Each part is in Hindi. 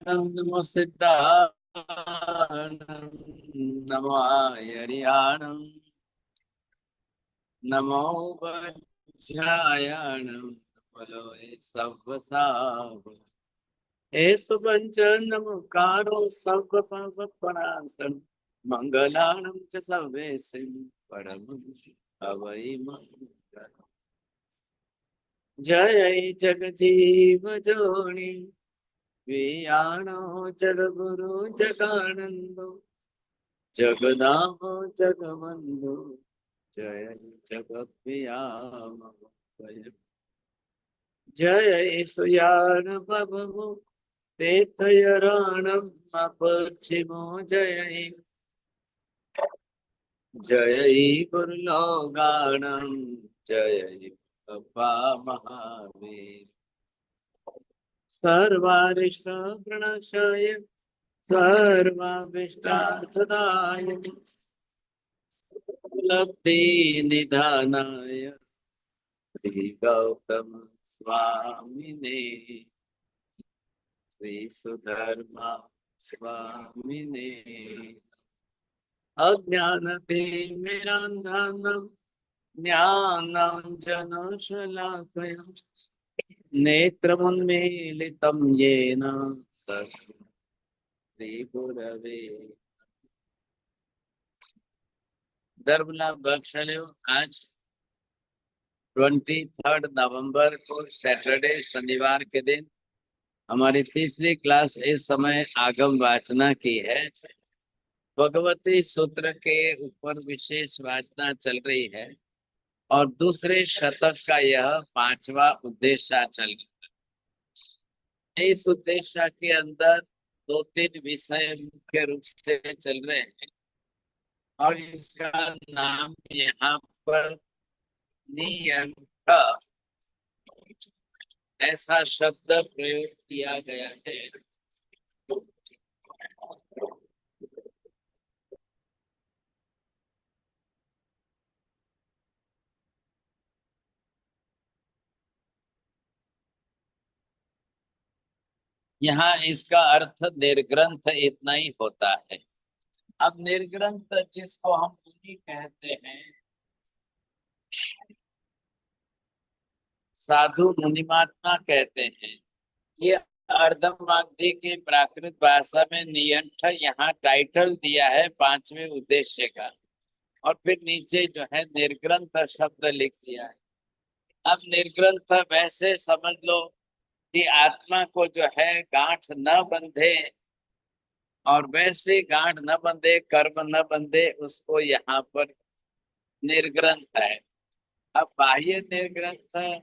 नमो सिद्धाणं नमो आयर्याणं नमो वज्रायणं फलो सव्वसाव एषु पंच नमकारो सर्वपापप्रणाशनं मंगलानं च सर्वेशं परमं अवै मंगलम्। जय जगजीव जोनि वियाणो जगगुरु जगानंदो जगदाहो जगबंधु जय जगत्प्रियामो जय सुयान बभो तीर्थयराणम पश्चिमो जय जय गुरुलोगाणम जय पप्पा महावीर सर्वारिष्ट प्रणशाय सर्वाभिष्टार्थदाय लब्धि निधानाय श्री गौतम स्वामिने श्री सुधर्मा स्वामिने अज्ञानतिमिरान्धनं ज्ञानाञ्जनशलाकया नेत्रमुन्मीलितं येन तस्मै श्रीगुरवे। दर्बला बख्शले आज 23 नवंबर को सैटरडे शनिवार के दिन हमारी तीसरी क्लास इस समय आगम वाचना की है। भगवती सूत्र के ऊपर विशेष वाचना चल रही है और दूसरे शतक का यह 5वां उद्देश्य चल रहा है। इस उद्देश्य के अंदर 2-3 विषय मुख्य रूप से चल रहे हैं और इसका नाम यहाँ पर नियम ऐसा शब्द प्रयोग किया गया है। यहाँ इसका अर्थ निर्ग्रंथ इतना ही होता है। अब निर्ग्रंथ जिसको हम मुनि कहते हैं, साधु मुनिमात्मा कहते हैं, ये अर्धमागधी की प्राकृत भाषा में नियंठ यहाँ टाइटल दिया है 5वें उद्देश्य का और फिर नीचे जो है निर्ग्रंथ शब्द लिख दिया है। अब निर्ग्रंथ वैसे समझ लो कि आत्मा को जो है गांठ न बंधे और वैसे गांठ न बंधे, कर्म न बंधे, उसको यहाँ पर निर्ग्रंथ है। अब बाह्य निर्ग्रंथ,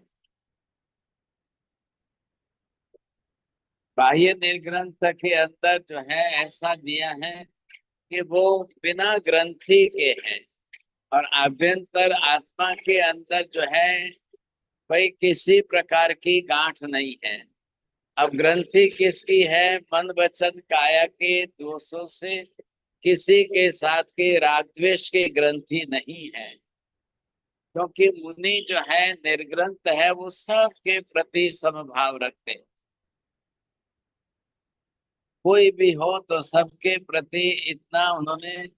बाह्य निर्ग्रंथ के अंदर जो है ऐसा दिया है कि वो बिना ग्रंथि के हैं और आभ्यंतर आत्मा के अंदर जो है कोई किसी प्रकार की गांठ नहीं है। अब ग्रंथि किसकी है? मन वचन काया के दोषों से किसी के साथ के राग द्वेष की ग्रंथि नहीं है, क्योंकि मुनि जो है निर्ग्रंथ है, वो सबके प्रति समभाव रखते हैं। कोई भी हो तो सबके प्रति इतना उन्होंने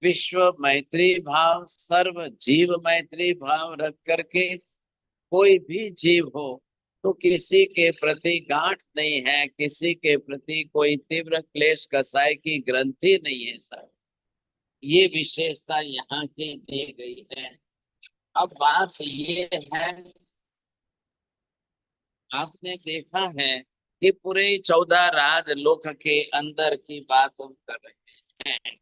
विश्व मैत्री भाव, सर्व जीव मैत्री भाव रख करके कोई भी जीव हो तो किसी के प्रति गांठ नहीं है, किसी के प्रति कोई तीव्र क्लेश कसाय की ग्रंथि नहीं है सर। ये विशेषता यहाँ की दी गई है। अब बात ये है, आपने देखा है कि पूरे 14 राजलोक के अंदर की बात हम कर रहे हैं।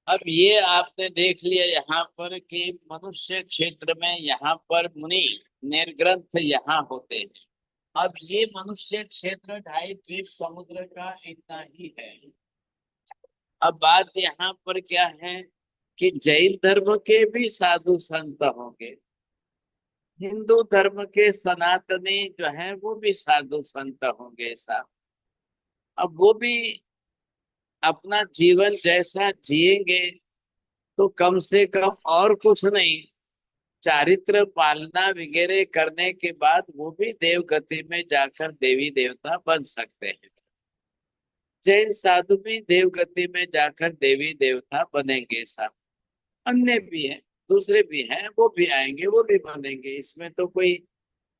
अब ये आपने देख लिया यहाँ पर कि मनुष्य क्षेत्र में यहाँ पर मुनि निर्ग्रंथ यहाँ होते हैं। अब ये मनुष्य क्षेत्र 2.5 द्वीप समुद्र का इतना ही है। अब बात यहाँ पर क्या है कि जैन धर्म के भी साधु संत होंगे, हिंदू धर्म के सनातनी जो है वो भी साधु संत होंगे साहब। अब वो भी अपना जीवन जैसा जिएंगे तो कम से कम और कुछ नहीं, चारित्र पालना वगैरह करने के बाद वो भी देव गति में जाकर देवी देवता बन सकते हैं। जैन साधु भी देव गति में जाकर देवी देवता बनेंगे साहब। अन्य भी हैं, दूसरे भी हैं, वो भी आएंगे, वो भी बनेंगे, इसमें तो कोई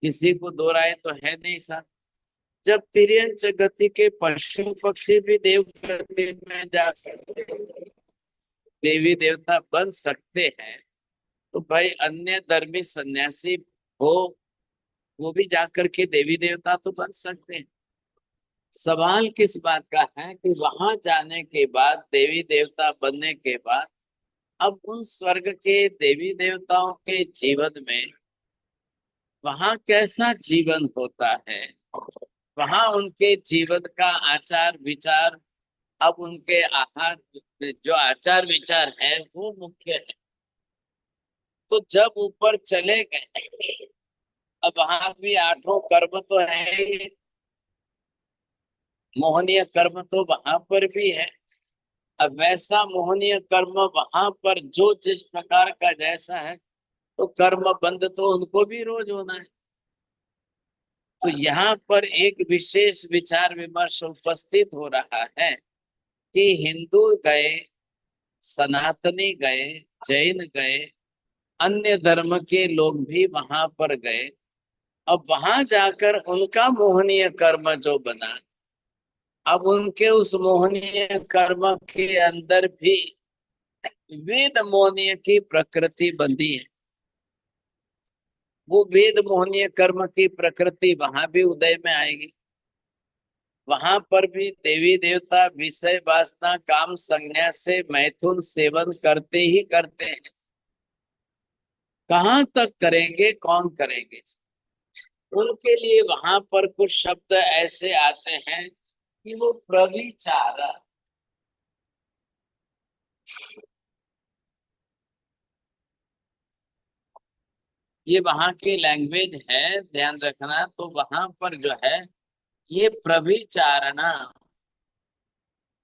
किसी को दो राय तो है नहीं साहब। जब तिर्यंच गति के पशु पक्षी भी देव गति में जाकर देवी देवता बन सकते हैं, तो भाई अन्य धर्मी सन्यासी हो वो भी जाकर के देवी देवता तो बन सकते हैं। सवाल किस बात का है कि वहां जाने के बाद देवी देवता बनने के बाद अब उन स्वर्ग के देवी देवताओं के जीवन में वहां कैसा जीवन होता है, वहां उनके जीवन का आचार विचार, अब उनके आहार जो आचार विचार है वो मुख्य है। तो जब ऊपर चले गए, अब वहां भी 8 कर्म तो है ही, मोहनीय कर्म तो वहां पर भी है। अब वैसा मोहनीय कर्म वहां पर जो जिस प्रकार का जैसा है, तो कर्म बंद तो उनको भी रोज होना है। तो यहाँ पर एक विशेष विचार विमर्श उपस्थित हो रहा है कि हिंदू गए, सनातनी गए, जैन गए, अन्य धर्म के लोग भी वहां पर गए। अब वहां जाकर उनका मोहनीय कर्म जो बना, अब उनके उस मोहनीय कर्म के अंदर भी वेद मोहनीय की प्रकृति बंधी है। वो वेद मोहनीय कर्म की प्रकृति वहां भी उदय में आएगी। वहां पर भी देवी देवता विषय वासना काम संज्ञा से मैथुन सेवन करते ही करते हैं। कहाँ तक करेंगे, कौन करेंगे, उनके लिए वहां पर कुछ शब्द ऐसे आते हैं कि वो प्रविचार, ये वहां की लैंग्वेज है, ध्यान रखना। तो वहां पर जो है ये प्रविचारणा,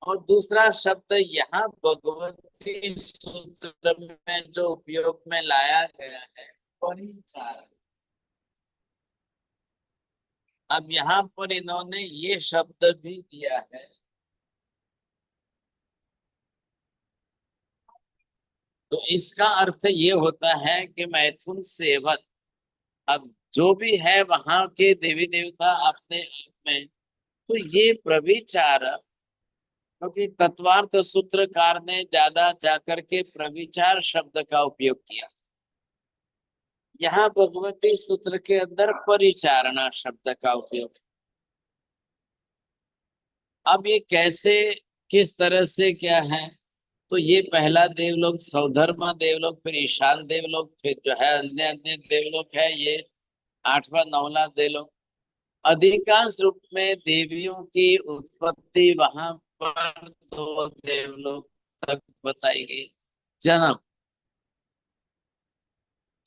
और दूसरा शब्द यहाँ भगवती सूत्र में जो उपयोग में लाया गया है परिचारण। अब यहाँ पर इन्होंने ये शब्द भी दिया है, तो इसका अर्थ ये होता है कि मैथुन सेवन। अब जो भी है वहां के देवी देवता अपने आप में, तो ये प्रविचार, क्योंकि तत्वार्थ सूत्रकार ने ज्यादा जाकर के प्रविचार शब्द का उपयोग किया, यहाँ भगवती सूत्र के अंदर परिचारणा शब्द का उपयोग। अब ये कैसे, किस तरह से, क्या है, तो ये पहला देवलोक सौधर्मा देवलोक, फिर ईशान देवलोक, फिर जो है अन्य अन्य देवलोक है, ये 8वां 9वां देवलोक। अधिकांश रूप में देवियों की उत्पत्ति वहां पर 2 देवलोक तक बताई गई। जन्म,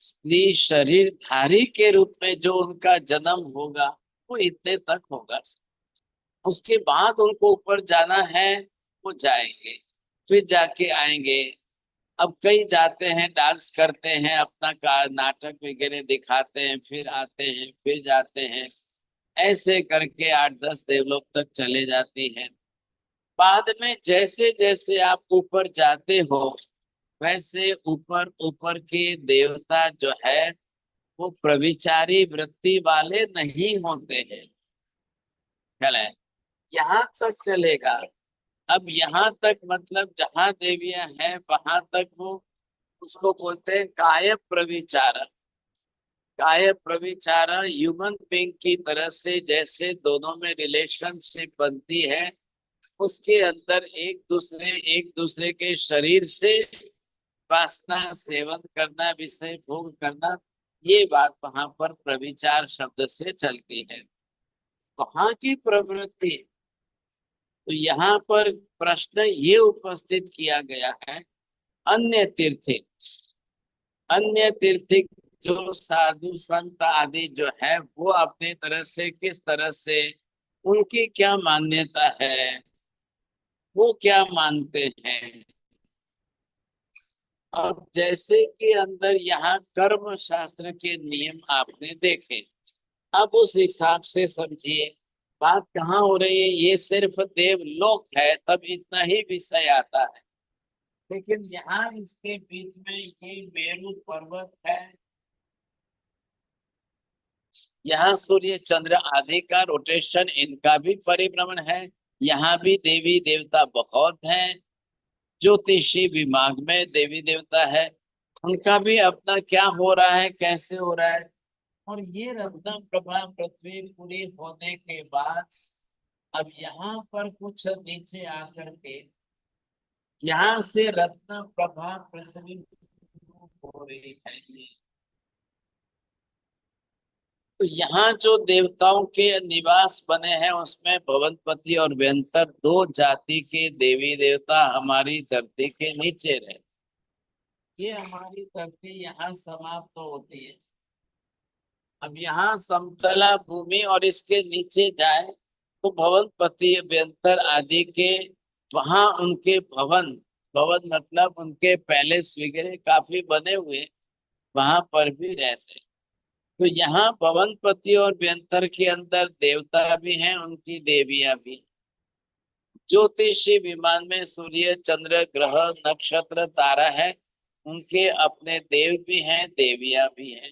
स्त्री शरीर धारी के रूप में जो उनका जन्म होगा वो इतने तक होगा। उसके बाद उनको ऊपर जाना है, वो जाएंगे, फिर जाके आएंगे। अब कई जाते हैं, डांस करते हैं, अपना नाटक वगैरह दिखाते हैं, फिर आते हैं, फिर जाते हैं, ऐसे करके 8-10 देवलोक तक चले जाती हैं। बाद में जैसे जैसे आप ऊपर जाते हो, वैसे ऊपर ऊपर के देवता जो है वो प्रविचारी वृत्ति वाले नहीं होते हैं। चले, यहाँ तक चलेगा। अब यहाँ तक मतलब जहाँ देवियां हैं वहां तक वो उसको बोलते हैं काय प्रविचार। काय प्रविचार ह्यूमन बींग की तरह से जैसे दोनों में रिलेशनशिप बनती है, उसके अंदर एक दूसरे के शरीर से वासना सेवन करना, विषय भोग करना, ये बात वहां पर प्रविचार शब्द से चलती है। कहाँ की प्रवृत्ति? तो यहाँ पर प्रश्न ये उपस्थित किया गया है, अन्य तीर्थिक, अन्य तीर्थिक जो साधु संत आदि जो है वो अपने तरह से किस तरह से, उनकी क्या मान्यता है, वो क्या मानते हैं। अब जैसे कि अंदर यहाँ कर्म शास्त्र के नियम आपने देखे, अब उस हिसाब से समझिए बात कहाँ हो रही है। ये सिर्फ देवलोक है तब इतना ही विषय आता है, लेकिन यहाँ इसके बीच में ये मेरु पर्वत है, यहाँ सूर्य चंद्र आदि का रोटेशन, इनका भी परिभ्रमण है। यहाँ भी देवी देवता बहुत हैं, ज्योतिषी विभाग में देवी देवता है, उनका भी अपना क्या हो रहा है, कैसे हो रहा है। और ये रत्न प्रभा पृथ्वी पूरी होने के बाद अब यहाँ पर कुछ नीचे आकर के यहाँ से रत्न प्रभा पृथ्वी हो रही है ये। तो यहाँ जो देवताओं के निवास बने हैं उसमें भवनपति और व्यंतर दो जाति के देवी देवता हमारी धरती के नीचे रहे। ये हमारी धरती यहाँ समाप्त होती है। अब यहाँ समतला भूमि और इसके नीचे जाए तो भवनपति व्यंतर आदि के वहां उनके भवन, भवन मतलब उनके पैलेस वगैरह काफी बने हुए, वहां पर भी रहते। तो यहाँ भवनपति और व्यंतर के अंदर देवता भी हैं, उनकी देवियां भी। ज्योतिषी विमान में सूर्य चंद्र ग्रह नक्षत्र तारा है, उनके अपने देव भी हैं, देवियां भी हैं।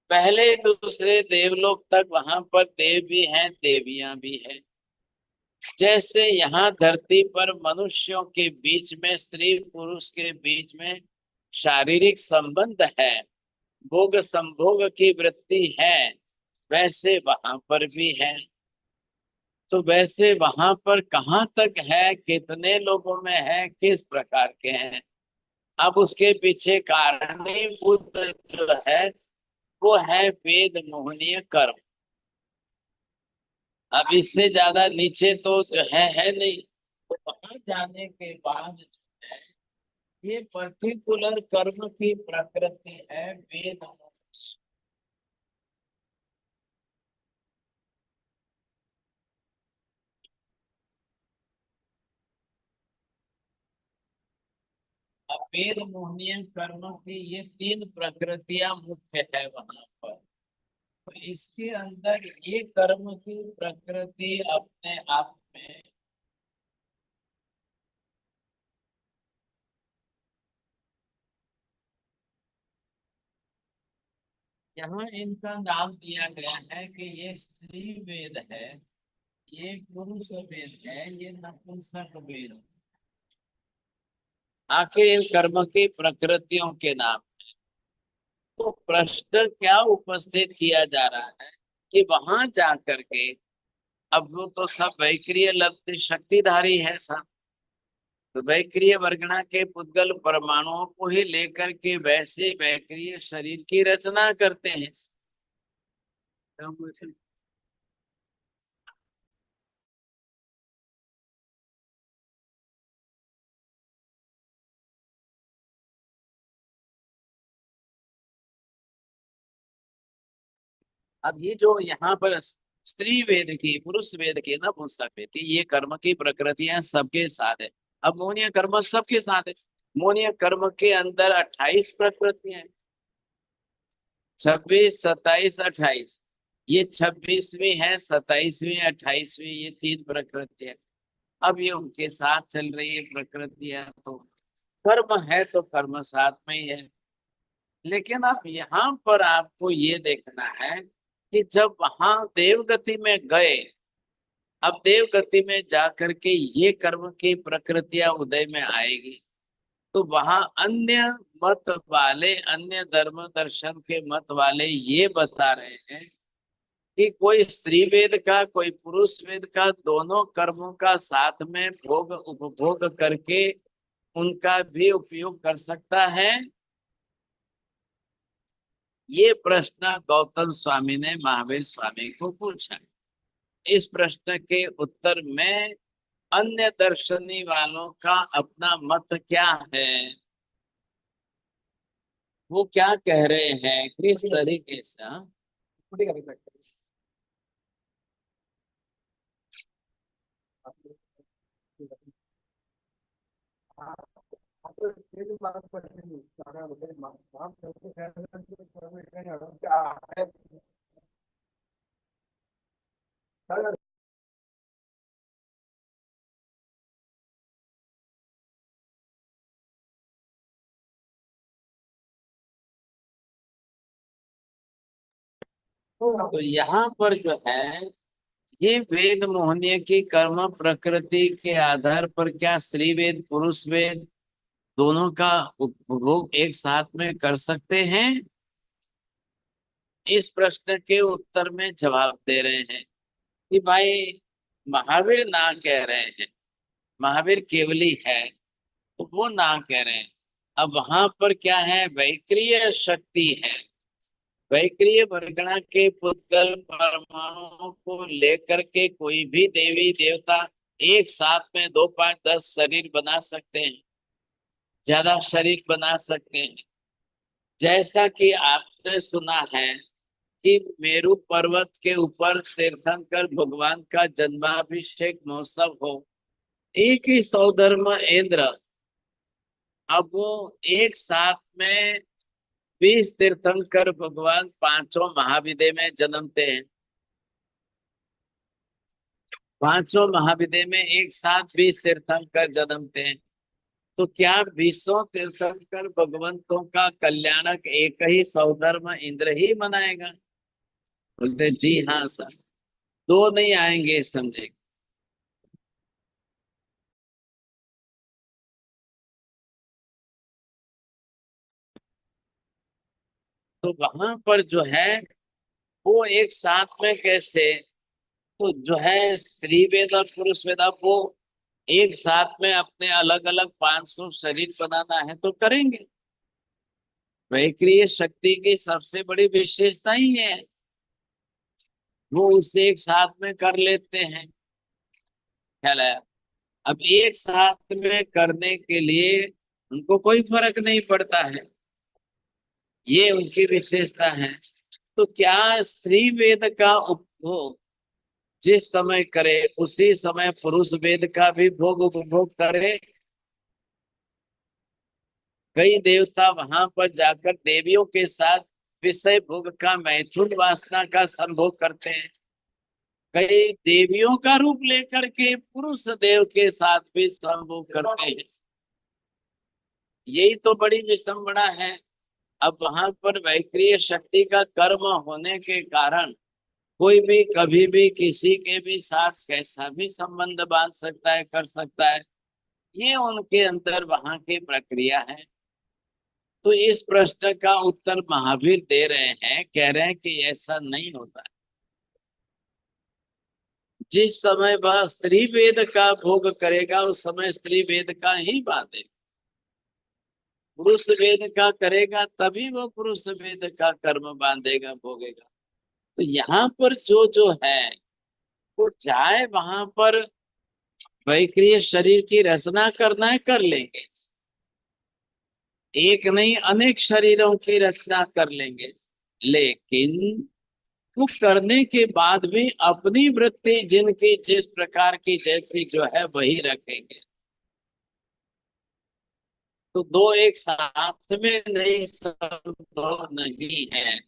पहले दूसरे देवलोक तक वहां पर देव भी हैं, देवियां भी हैं। जैसे यहाँ धरती पर मनुष्यों के बीच में, स्त्री पुरुष के बीच में शारीरिक संबंध है, भोग संभोग की वृत्ति है, वैसे वहां पर भी है। तो वैसे वहां पर कहाँ तक है, कितने लोगों में है, किस प्रकार के हैं, अब उसके पीछे कारणीभूत जो है वो है वेद मोहनीय कर्म। अब इससे ज्यादा नीचे तो जो है नहीं। तो वहां जाने के बाद जो है ये पर्टिकुलर कर्म की प्रकृति है वेद। अब वेद मोहनीय कर्म की ये तीन प्रकृतियां मुख्य है वहां पर। तो इसके अंदर ये कर्म की प्रकृति अपने आप में, यहाँ इनका नाम दिया गया है कि ये स्त्री वेद है, ये पुरुष वेद है, ये नपुंसक वेद है। आखिर इन कर्म की प्रकृतियों के नाम। तो प्रश्न क्या उपस्थित किया जा रहा है कि वहां जा करके, अब वो तो सब वैक्रिय लब्ध शक्तिधारी है सब, तो वैक्रिय वर्गणा के पुद्गल परमाणुओं को ही लेकर के वैसे वैक्रिय शरीर की रचना करते हैं। अब ये जो यहाँ पर स्त्री वेद की, पुरुष वेद की, नपुंसक वेद की, ये कर्म की प्रकृतियां सबके साथ है। अब मोहनीय कर्म सबके साथ है। मोहनीय कर्म के अंदर 28 प्रकृतियां हैं, 26 27 28। ये 26वीं है, 27वीं 28वीं, ये तीन प्रकृतियां। अब ये उनके साथ चल रही है प्रकृतियां, तो कर्म है तो कर्म साथ में ही है। लेकिन अब यहाँ पर आपको ये देखना है कि जब वहां देवगति में गए, अब देवगति में जाकर के ये कर्म की प्रकृतियां उदय में आएगी, तो वहां अन्य मत वाले, अन्य धर्म दर्शन के मत वाले ये बता रहे हैं कि कोई स्त्री वेद का कोई पुरुष वेद का दोनों कर्मों का साथ में भोग उपभोग करके उनका भी उपयोग कर सकता है? ये प्रश्न गौतम स्वामी ने महावीर स्वामी को पूछा। इस प्रश्न के उत्तर में अन्य दर्शनी वालों का अपना मत क्या है, वो क्या कह रहे हैं, किस तरीके से? तो यहाँ पर जो है, ये वेद मोहनीय की कर्म प्रकृति के आधार पर क्या स्त्री वेद पुरुष वेद दोनों का उपभोग एक साथ में कर सकते हैं? इस प्रश्न के उत्तर में जवाब दे रहे हैं कि भाई, महावीर ना कह रहे हैं, महावीर केवली है तो वो ना कह रहे हैं। अब वहां पर क्या है, वैक्रिय शक्ति है। वैक्रिय वर्गणा के पुद्गल परमाणुओं को लेकर के कोई भी देवी देवता एक साथ में 2 5 10 शरीर बना सकते हैं, ज्यादा शरीर बना सकते हैं। जैसा कि आपने सुना है कि मेरू पर्वत के ऊपर तीर्थंकर भगवान का जन्माभिषेक महोत्सव हो, एक ही सौधर्म इंद्र, अब वो एक साथ में 20 तीर्थंकर भगवान पांचों महाविद्या में जन्मते हैं। पांचों महाविद्या में एक साथ 20 तीर्थंकर जन्मते हैं। तो क्या 20 तीर्थंकर भगवंतों का कल्याणक एक ही सौधर्म इंद्र ही मनाएगा? बोलते जी हाँ सर, दो नहीं आएंगे समझे। तो वहां पर जो है वो एक साथ में कैसे, तो जो है स्त्री वेद और पुरुष वेद, अब वो एक साथ में अपने अलग अलग 500 शरीर बनाना है तो करेंगे। वैक्रिय शक्ति की सबसे बड़ी विशेषता ही है, वो उसे एक साथ में कर लेते हैं। ख्याल है? अब एक साथ में करने के लिए उनको कोई फर्क नहीं पड़ता है, ये उनकी विशेषता है। तो क्या स्त्री वेद का उपभोग जिस समय करे उसी समय पुरुष वेद का भी भोग उपभोग करे? कई देवता वहां पर जाकर देवियों के साथ विषय भोग का मैथुन वासना का संभोग करते हैं। कई देवियों का रूप लेकर के पुरुष देव के साथ भी संभोग करते हैं। यही तो बड़ी विडंबना है। अब वहां पर वैक्रिय शक्ति का कर्म होने के कारण कोई भी कभी भी किसी के भी साथ कैसा भी संबंध बांध सकता है, कर सकता है। ये उनके अंदर वहां की प्रक्रिया है। तो इस प्रश्न का उत्तर महावीर दे रहे हैं, कह रहे हैं कि ऐसा नहीं होता है। जिस समय वह स्त्री वेद का भोग करेगा उस समय स्त्री वेद का ही बांधेगा। पुरुष वेद का करेगा तभी वो पुरुष वेद का कर्म बांधेगा, भोगेगा। तो यहाँ पर जो जो है वो चाहे वहां पर वैक्रिय शरीर की रचना करना है कर लेंगे, एक नहीं अनेक शरीरों की रचना कर लेंगे, लेकिन वो करने के बाद भी अपनी वृत्ति जिनकी जिस प्रकार की जैसी जो है वही रखेंगे। तो दो एक साथ में नहीं, संभव नहीं है,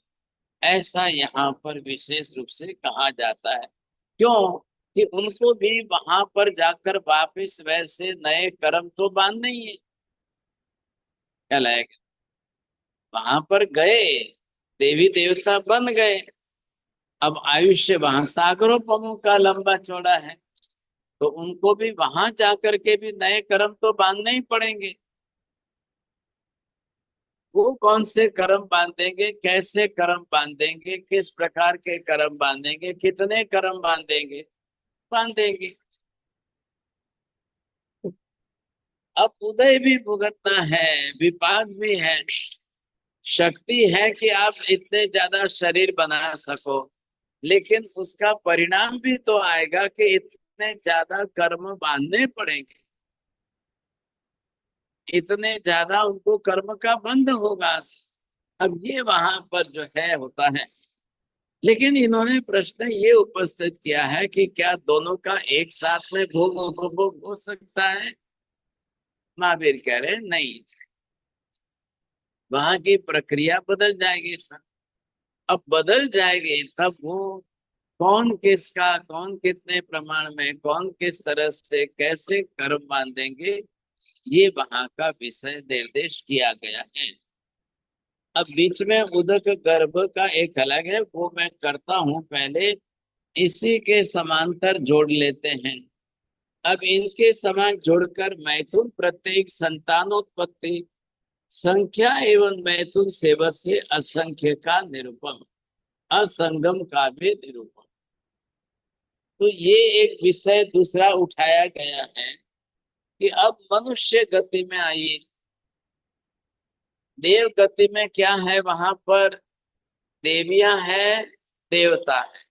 ऐसा यहाँ पर विशेष रूप से कहा जाता है। क्यों कि उनको भी वहां पर जाकर वापिस वैसे नए कर्म तो बांधने ही है। क्या लगेगा, वहां पर गए देवी देवता बन गए, अब आयुष्य वहां सागरोपमों का लंबा चौड़ा है, तो उनको भी वहां जाकर के भी नए कर्म तो बांधने ही पड़ेंगे। वो कौन से कर्म बांधेंगे, कैसे कर्म बांधेंगे, किस प्रकार के कर्म बांधेंगे, कितने कर्म बांधेंगे। अब उदय भी भुगतना है, विपाक भी है। शक्ति है कि आप इतने ज्यादा शरीर बना सको, लेकिन उसका परिणाम भी तो आएगा कि इतने ज्यादा कर्म बांधने पड़ेंगे, इतने ज्यादा उनको कर्म का बंध होगा। अब ये वहां पर जो है होता है। लेकिन इन्होंने प्रश्न ये उपस्थित किया है कि क्या दोनों का एक साथ में भोग उपभोग हो सकता है। महावीर कह रहे हैं नहीं, वहां की प्रक्रिया बदल जाएगी सर। अब बदल जाएगी तब वो कौन किसका, कौन कितने प्रमाण में, कौन किस तरह से कैसे कर्म बांधेंगे, ये वहां का विषय निर्देश किया गया है। अब बीच में उदक गर्भ का एक अलग है, वो मैं करता हूं पहले, इसी के समांतर जोड़ लेते हैं। अब इनके समान जोड़कर मैथुन प्रत्येक संतानोत्पत्ति संख्या एवं मैथुन सेवा से असंख्य का निरूपण, असंगम का भी निरूपण। तो ये एक विषय दूसरा उठाया गया है कि अब मनुष्य गति में आइए। देव गति में क्या है, वहां पर देवियां हैं, देवता है,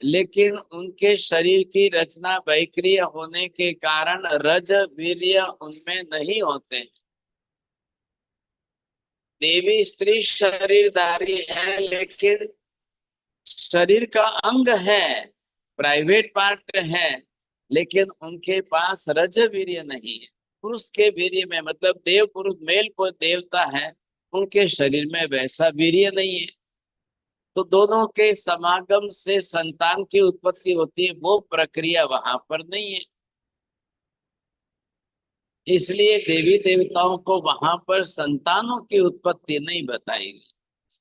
लेकिन उनके शरीर की रचना वैक्रिय होने के कारण रज वीर्य उनमें नहीं होते। देवी स्त्री शरीरधारी है, लेकिन शरीर का अंग है, प्राइवेट पार्ट है, लेकिन उनके पास रज वीर्य नहीं है। पुरुष के वीर्य में, मतलब देव पुरुष मेल को देवता है, उनके शरीर में वैसा वीर्य नहीं है। तो दोनों के समागम से संतान की उत्पत्ति होती है, वो प्रक्रिया वहां पर नहीं है। इसलिए देवी देवताओं को वहां पर संतानों की उत्पत्ति नहीं बताई गई,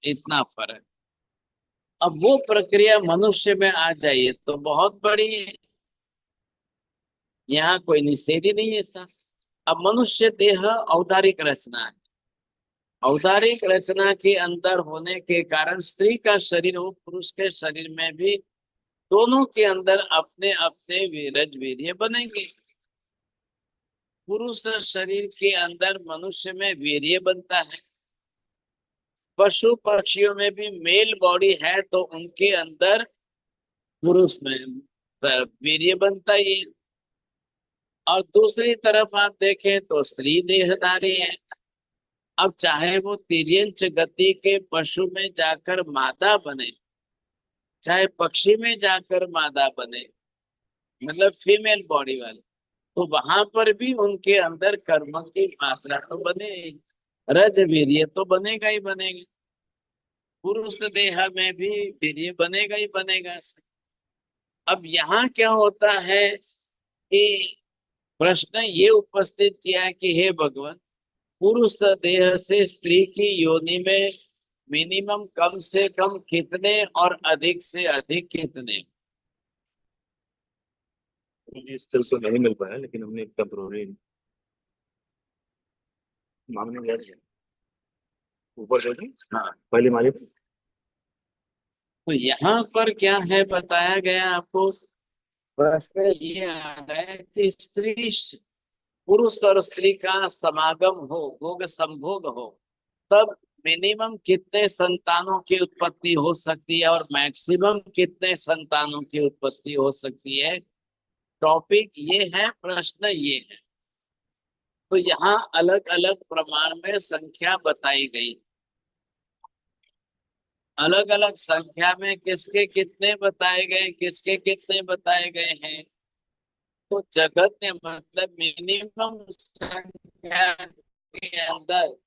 इतना फर्क। अब वो प्रक्रिया मनुष्य में आ जाइए तो बहुत बड़ी है, यहाँ कोई निषेध ही नहीं है सर। अब मनुष्य देह औदारिक रचना है, औदारिक रचना के अंदर होने के कारण स्त्री का शरीर हो, पुरुष के शरीर में भी दोनों के अंदर अपने अपने वीरज वीर्य बनेंगे। पुरुष शरीर के अंदर मनुष्य में वीर्य बनता है, पशु पक्षियों में भी मेल बॉडी है तो उनके अंदर पुरुष में वीर्य बनता ही है। और दूसरी तरफ आप देखें तो स्त्री देहधारी है। अब चाहे वो तिर्यंच गति के पशु में जाकर मादा बने, चाहे पक्षी में जाकर मादा बने, मतलब फीमेल बॉडी वाले, तो वहां पर भी उनके अंदर कर्म की मात्रा तो बनेगी, रज वीर्य तो बनेगा ही बनेगा। पुरुष देह में भी वीर्य बनेगा ही बनेगा। अब यहाँ क्या होता है कि प्रश्न ये उपस्थित किया है कि हे भगवान, पुरुष देह से स्त्री की योनि में मिनिमम कम से कम कितने और अधिक से अधिक कितने। मुझे इस तरह तो नहीं मिल पाया, लेकिन हमने एक टेम्पोररी मांगने गया था ऊपर से। हाँ, पहले मारी। तो यहाँ पर क्या है बताया गया आपको, प्रश्न ये आ रहा है कि स्त्री, पुरुष और स्त्री का समागम हो, भोग संभोग हो, तब मिनिमम कितने संतानों की उत्पत्ति हो सकती है और मैक्सिमम कितने संतानों की उत्पत्ति हो सकती है। टॉपिक ये है, प्रश्न ये है। तो यहाँ अलग अलग प्रमाण में संख्या बताई गई, अलग अलग संख्या में किसके कितने बताए गए, किसके कितने बताए गए हैं। तो जगत ने, मतलब मिनिमम संख्या के अंदर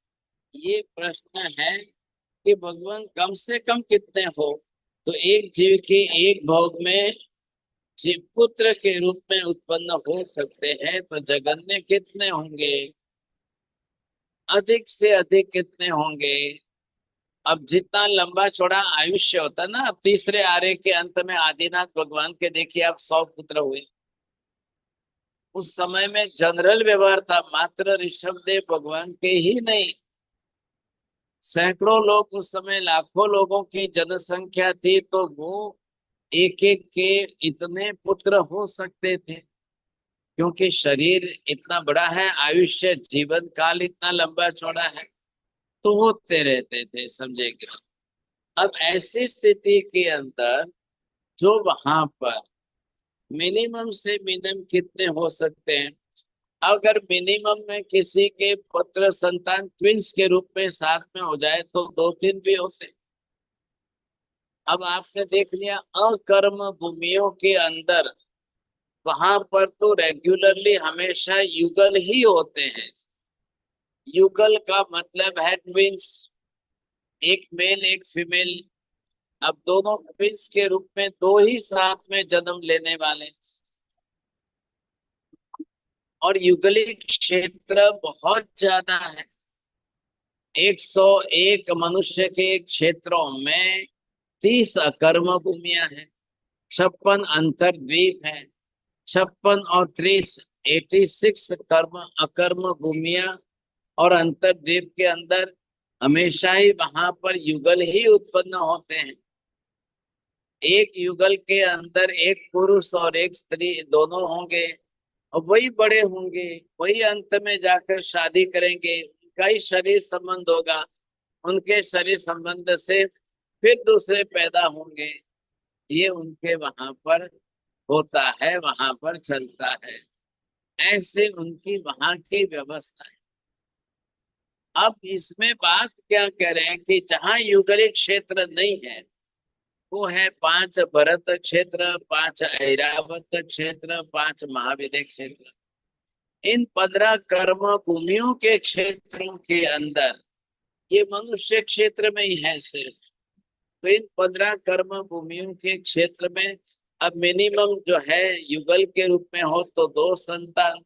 ये प्रश्न है कि भगवान कम से कम कितने हो। तो एक जीव के एक भोग में जीव पुत्र के रूप में उत्पन्न हो सकते हैं, तो जगत में कितने होंगे, अधिक से अधिक कितने होंगे। अब जितना लंबा चौड़ा आयुष्य होता ना, अब तीसरे आर्य के अंत में आदिनाथ भगवान के देखिए आप 100 पुत्र हुए। उस समय में जनरल व्यवहार था, मात्र ऋषभदेव भगवान के ही नहीं, सैकड़ों लोग उस समय, लाखों लोगों की जनसंख्या थी, तो वो एक एक के इतने पुत्र हो सकते थे, क्योंकि शरीर इतना बड़ा है, आयुष्य जीवन काल इतना लंबा चौड़ा है, तो होते रहते थे, समझेंगे। अब ऐसी स्थिति के अंदर जो वहां पर मिनिमम से मिनिमम कितने हो सकते हैं, अगर मिनिमम में किसी के पुत्र संतान ट्विंस के रूप में साथ में हो जाए तो दो तीन भी होते। अब आपने देख लिया अकर्म भूमियों के अंदर, वहां पर तो रेगुलरली हमेशा युगल ही होते हैं। युगल का मतलब है ट्विंस, एक मेल एक फीमेल। अब दोनों ट्विंस के रूप में दो ही साथ में जन्म लेने वाले, और युगलिक क्षेत्र बहुत ज्यादा है। 101 मनुष्य के क्षेत्रों में 30 अकर्म भूमियां हैं, 56 अंतर्द्वीप है, 56 और 30 86 कर्म अकर्म भूमियां। और अंतर्द्वीप के अंदर हमेशा ही वहां पर युगल ही उत्पन्न होते हैं। एक युगल के अंदर एक पुरुष और एक स्त्री दोनों होंगे, और वही बड़े होंगे, वही अंत में जाकर शादी करेंगे, उनका ही शरीर संबंध होगा, उनके शरीर संबंध से फिर दूसरे पैदा होंगे। ये उनके वहां पर होता है, वहां पर चलता है, ऐसे उनकी वहां की व्यवस्था है। अब इसमें बात क्या कह रहे हैं कि जहां युगलिक क्षेत्र नहीं है, वो है 5 भरत क्षेत्र, 5 ऐरावत क्षेत्र, 5 महाविद्य क्षेत्र। इन 15 कर्म भूमियों के क्षेत्रों के अंदर ये मनुष्य क्षेत्र में ही है सिर्फ। तो इन 15 कर्म भूमियों के क्षेत्र में अब मिनिमम जो है युगल के रूप में हो तो 2 संतान,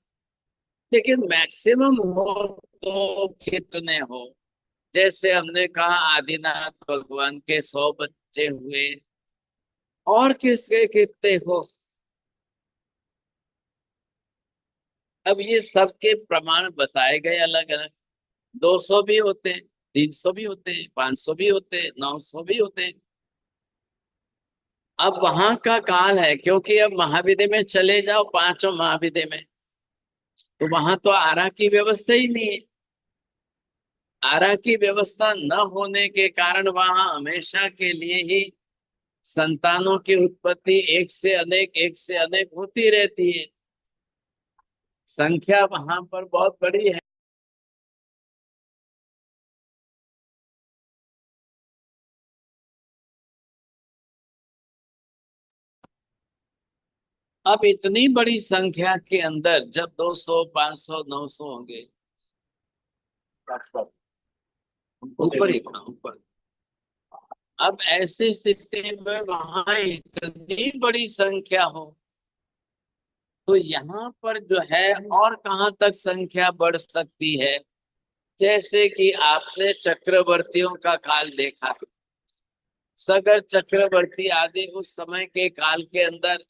लेकिन मैक्सिमम हो तो कितने हो। जैसे हमने कहा आदिनाथ भगवान के 100 बच्चे हुए, और किसके कितने हो। अब ये सबके प्रमाण बताए गए अलग अलग। 200 भी होते हैं, 300 भी होते हैं, 500 भी होते हैं, 900 भी होते हैं। अब वहां का काल है, क्योंकि अब महाविद्य में चले जाओ, पांचों महाविद्य में, तो वहां तो आरा की व्यवस्था ही नहीं है। आरा की व्यवस्था न होने के कारण वहां हमेशा के लिए ही संतानों की उत्पत्ति एक से अनेक होती रहती है। संख्या वहां पर बहुत बड़ी है। अब इतनी बड़ी संख्या के अंदर जब 200 500 900 होंगे, ऊपर ही ऊपर। अब ऐसी स्थिति में वहां इतनी बड़ी संख्या हो, तो यहाँ पर जो है और कहाँ तक संख्या बढ़ सकती है। जैसे कि आपने चक्रवर्तियों का काल देखा, सगर चक्रवर्ती आदि उस समय के काल के अंदर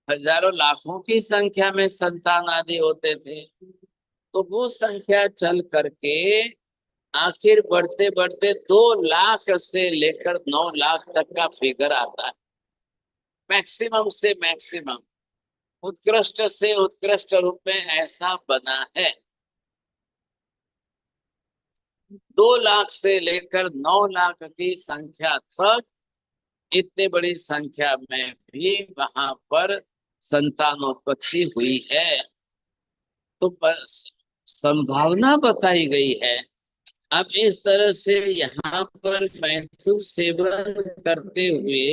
हजारों लाखों की संख्या में संतान आदि होते थे। तो वो संख्या चल करके आखिर बढ़ते बढ़ते 2 लाख से लेकर 9 लाख तक का फिगर आता है, मैक्सिमम से मैक्सिमम, उत्कृष्ट से उत्कृष्ट रूप में ऐसा बना है। 2 लाख से लेकर 9 लाख की संख्या तक, इतनी बड़ी संख्या में भी वहां पर संतानोत्पत्ति हुई है। तो बस संभावना बताई गई है। अब इस तरह से यहाँ पर मैथुन सेवन करते हुए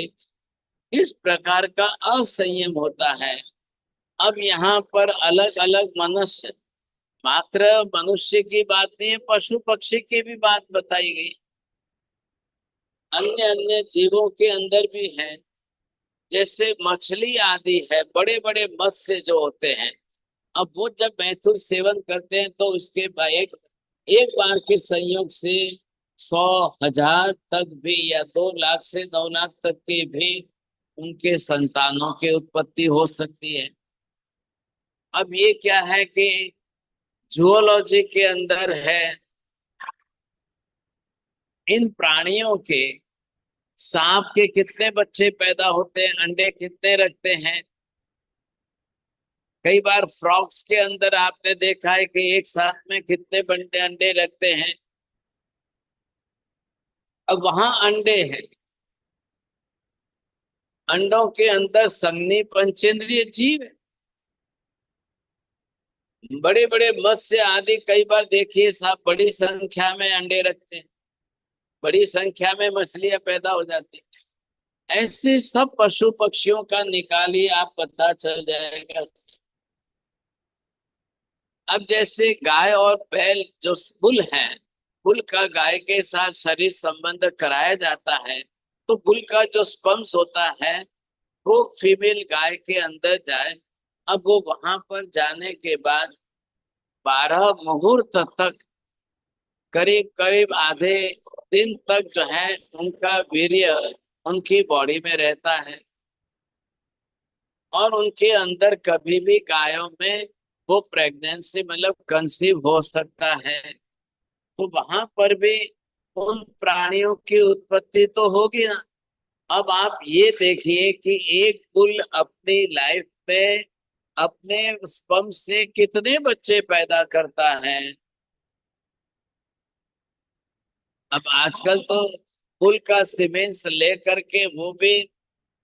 इस प्रकार का असंयम होता है। अब यहाँ पर अलग अलग मनुष्य, मात्र मनुष्य की बात नहीं है, पशु पक्षी की भी बात बताई गई, अन्य अन्य जीवों के अंदर भी है। जैसे मछली आदि है, बड़े बड़े मत्स्य जो होते हैं, अब वो जब मैथुन सेवन करते हैं तो उसके एक बार के संयोग से 100,000 तक भी, या 2 लाख से 9 लाख तक के भी उनके संतानों की उत्पत्ति हो सकती है। अब ये क्या है कि जूलॉजी के अंदर है इन प्राणियों के, सांप के कितने बच्चे पैदा होते हैं, अंडे कितने रखते हैं। कई बार फ्रॉग्स के अंदर आपने देखा है कि एक साथ में कितने बंडे अंडे रखते हैं। अब वहां अंडे हैं, अंडों के अंदर संघनी पंचेंद्रिय जीव है। बड़े बड़े मत्स्य आदि कई बार देखिए साहब, बड़ी संख्या में अंडे रखते हैं, बड़ी संख्या में मछलियां पैदा हो जाती हैं। ऐसे सब पशु पक्षियों का निकालिए, आप पता चल जाएगा। अब जैसे गाय और बैल जो बुल हैं, बुल का गाय के साथ शरीर संबंध कराया जाता है, तो बुल का जो स्पर्म्स होता है वो फीमेल गाय के अंदर जाए। अब वो वहां पर जाने के बाद 12 मुहूर्त तक, करीब करीब आधे दिन तक जो है उनका वीर्य उनकी बॉडी में रहता है, और उनके अंदर कभी भी गायों में वो प्रेगनेंसी मतलब कंसीव हो सकता है। तो वहां पर भी उन प्राणियों की उत्पत्ति तो होगी ना। अब आप ये देखिए कि एक बुल अपनी लाइफ में अपने स्पर्म से कितने बच्चे पैदा करता है। अब आजकल तो बुल का सीमेंस लेकर के वो भी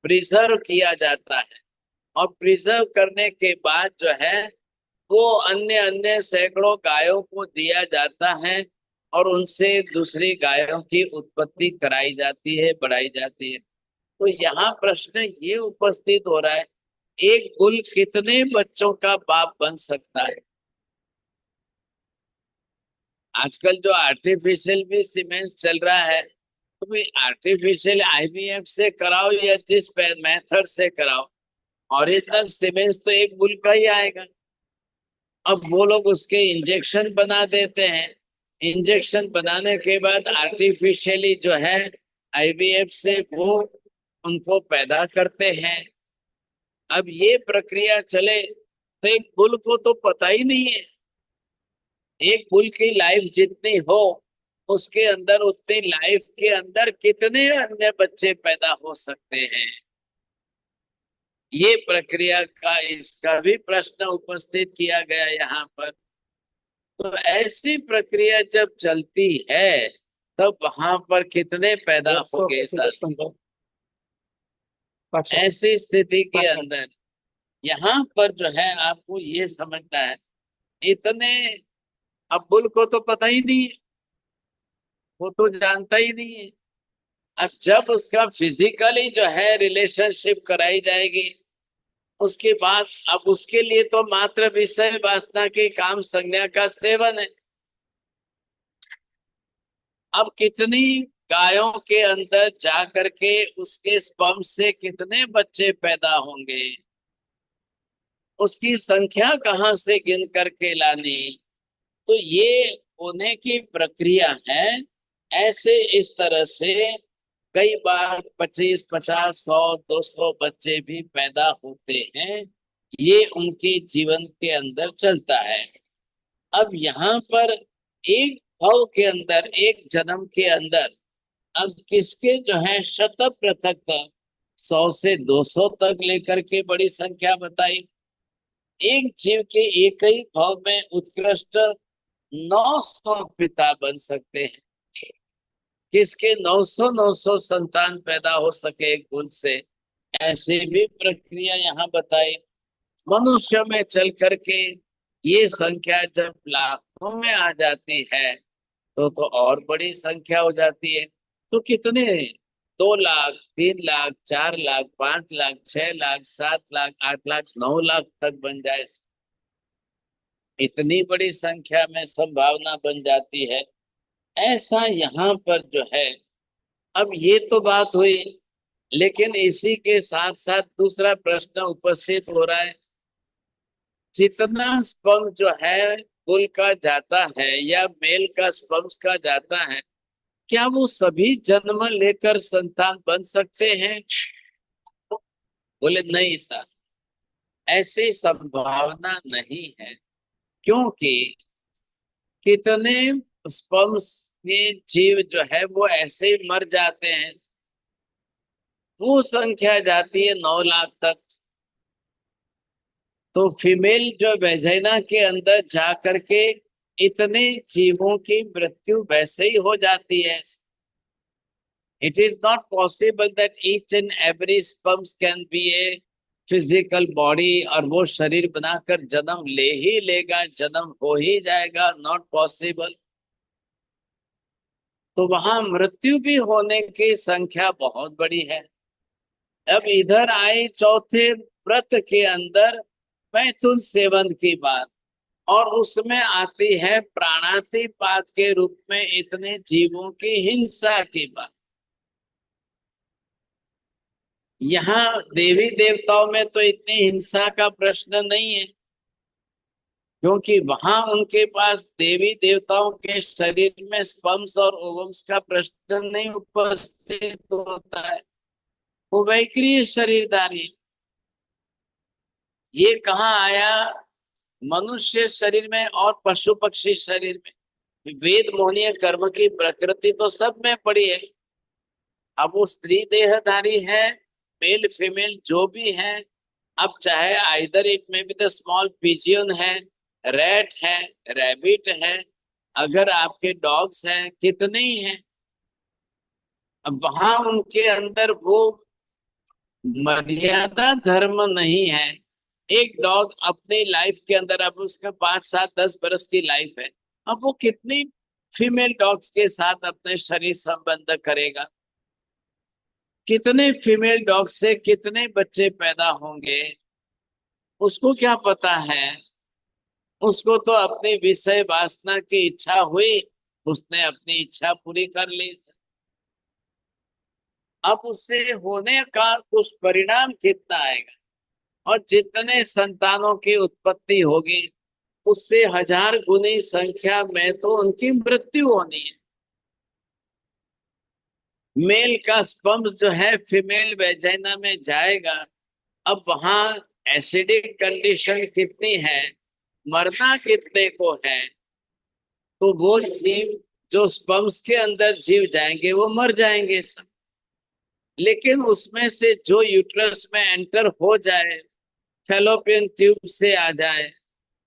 प्रिजर्व किया जाता है, और प्रिजर्व करने के बाद जो है वो अन्य अन्य सैकड़ों गायों को दिया जाता है, और उनसे दूसरी गायों की उत्पत्ति कराई जाती है, बढ़ाई जाती है। तो यहाँ प्रश्न ये उपस्थित हो रहा है, एक बुल कितने बच्चों का बाप बन सकता है। आजकल जो आर्टिफिशियल भी सीमेंस चल रहा है, तो भाई आर्टिफिशियल आईवीएफ से कराओ या जिस मेथड से कराओ, ओरिजिनल सीमेंस तो एक बुल का ही आएगा। अब वो लोग उसके इंजेक्शन बना देते हैं, इंजेक्शन बनाने के बाद आर्टिफिशियली जो है आईवीएफ से वो उनको पैदा करते हैं। अब ये प्रक्रिया चले तो एक बुल को तो पता ही नहीं है, एक बुल की लाइफ जितनी हो उसके अंदर उतनी लाइफ के अंदर कितने अन्य बच्चे पैदा हो सकते हैं। ये प्रक्रिया का इसका भी प्रश्न उपस्थित किया गया यहाँ पर। तो ऐसी प्रक्रिया जब चलती है तब वहां पर कितने पैदा होंगे सर। ऐसी स्थिति के अंदर यहाँ पर जो है आपको ये समझना है, इतने अब्बुल को तो पता ही नहीं है, वो तो जानता ही नहीं है। अब जब उसका फिजिकली जो है रिलेशनशिप कराई जाएगी, उसके बाद अब उसके लिए तो मात्र विषय वासना के काम संज्ञा का सेवन है। अब कितनी गायों के अंदर जा करके उसके स्पर्म से कितने बच्चे पैदा होंगे, उसकी संख्या कहाँ से गिन करके लानी। तो ये होने की प्रक्रिया है। ऐसे इस तरह से कई बार 25, 50, 100, 200 बच्चे भी पैदा होते हैं। ये उनके जीवन के अंदर चलता है। अब यहाँ पर एक भाव के अंदर, एक जन्म के अंदर, अब किसके जो है शत पृथक 100 से 200 तक लेकर के बड़ी संख्या बताई। एक जीव के एक ही भाव में उत्कृष्ट 900 पिता बन सकते हैं। किसके 900 संतान पैदा हो सके एक कुल से, ऐसे भी प्रक्रिया यहाँ बताई। मनुष्य में चल करके ये संख्या जब लाखों में आ जाती है तो और बड़ी संख्या हो जाती है। तो कितने, 2 लाख, 3 लाख, 4 लाख, 5 लाख, 6 लाख, 7 लाख, 8 लाख, 9 लाख तक बन जाए, इतनी बड़ी संख्या में संभावना बन जाती है। ऐसा यहाँ पर जो है, अब ये तो बात हुई, लेकिन इसी के साथ साथ दूसरा प्रश्न उपस्थित हो रहा है, जितना स्पर्म जो है बुल का जाता है या मेल का स्पर्म का जाता है, क्या वो सभी जन्म लेकर संतान बन सकते हैं। बोले नहीं सर, ऐसी संभावना नहीं है। क्योंकि कितने स्पर्म्स के जीव जो है वो ऐसे ही मर जाते हैं, वो संख्या जाती है 9 लाख तक। तो फीमेल जो वेजाइना के अंदर जा करके इतने जीवों की मृत्यु वैसे ही हो जाती है। It is not possible that each and every sperms can be a physical body, और वो शरीर बनाकर जन्म ले ही लेगा, जन्म हो ही जाएगा, नॉट पॉसिबल। तो वहां मृत्यु भी होने की संख्या बहुत बड़ी है। अब इधर आए चौथे व्रत के अंदर मैथुन सेवन की बात, और उसमें आती है प्राणातिपात के रूप में इतने जीवों की हिंसा की बात। यहाँ देवी देवताओं में तो इतनी हिंसा का प्रश्न नहीं है, क्योंकि वहां उनके पास देवी देवताओं के शरीर में स्पर्म्स और ओवम्स का प्रश्न नहीं उपस्थित होता है, वो वैक्रिय शरीरधारी। ये कहाँ आया? मनुष्य शरीर में और पशु पक्षी शरीर में। वेद मोहनीय कर्म की प्रकृति तो सब में पड़ी है। अब वो स्त्री देहधारी है, मेल फीमेल जो भी है, अब चाहे आइदर इट में बी द स्मॉल पिजियन है, रैट है, रैबिट है, अगर आपके डॉग्स हैं, कितने ही हैं। अब वहां उनके अंदर वो मर्यादा धर्म नहीं है। एक डॉग अपनी लाइफ के अंदर, अब उसका 5 7 10 बरस की लाइफ है, अब वो कितनी फीमेल डॉग्स के साथ अपने शरीर संबंध करेगा, कितने फीमेल डॉग से कितने बच्चे पैदा होंगे, उसको क्या पता है। उसको तो अपनी विषय वासना की इच्छा हुई, उसने अपनी इच्छा पूरी कर ली। अब उससे होने का कुछ परिणाम कितना आएगा, और जितने संतानों की उत्पत्ति होगी उससे 1000 गुनी संख्या में तो उनकी मृत्यु होनी है। मेल का स्पर्म्स जो है फीमेल वेजाइना में जाएगा, अब वहां एसिडिक कंडीशन कितनी है, मरना कितने को है, तो वो जीव जो स्पर्म्स के अंदर जीव जाएंगे वो मर जाएंगे सब। लेकिन उसमें से जो यूट्रस में एंटर हो जाए, फैलोपियन ट्यूब से आ जाए,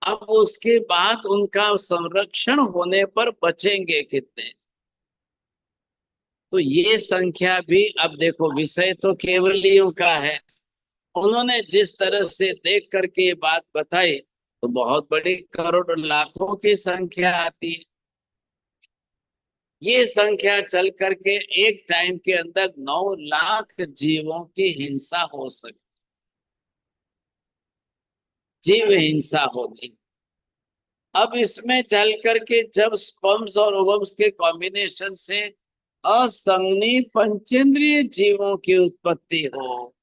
अब उसके बाद उनका संरक्षण होने पर बचेंगे कितने। तो ये संख्या भी, अब देखो विषय तो केवलियों का है, उन्होंने जिस तरह से देख करके ये बात बताई तो बहुत बड़ी करोड़ लाखों की संख्या आती है। ये संख्या चल करके एक टाइम के अंदर 9 लाख जीवों की हिंसा हो सकती, जीव हिंसा होगी। अब इसमें चल करके जब स्पर्म्स और ओवम्स के कॉम्बिनेशन से असंगनी पंचेंद्रिय जीवों की उत्पत्ति हो,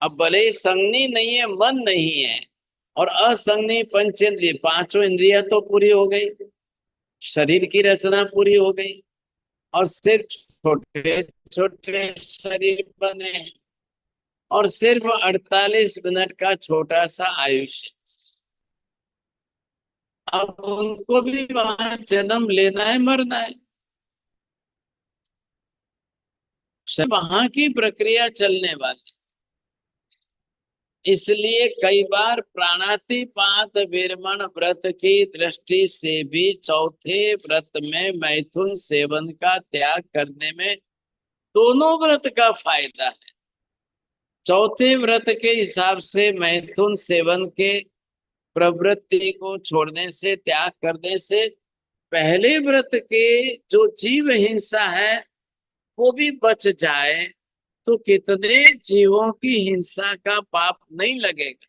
अब भले ही संगनी नहीं है, मन नहीं है, और असंगनी पंचेंद्रिय, 5 इंद्रिया तो पूरी हो गई, शरीर की रचना पूरी हो गई, और सिर्फ छोटे छोटे शरीर बने हैं, और सिर्फ 48 मिनट का छोटा सा आयुष्य। अब उनको भी वहां जन्म लेना है, मरना है, वहां की प्रक्रिया चलने वाली। इसलिए कई बार प्राणातिपात विरमण व्रत की दृष्टि से भी चौथे व्रत में मैथुन सेवन का त्याग करने में दोनों व्रत का फायदा है। चौथे व्रत के हिसाब से मैथुन सेवन के प्रवृत्ति को छोड़ने से, त्याग करने से, पहले व्रत के जो जीव हिंसा है वो भी बच जाए तो कितने जीवों की हिंसा का पाप नहीं लगेगा।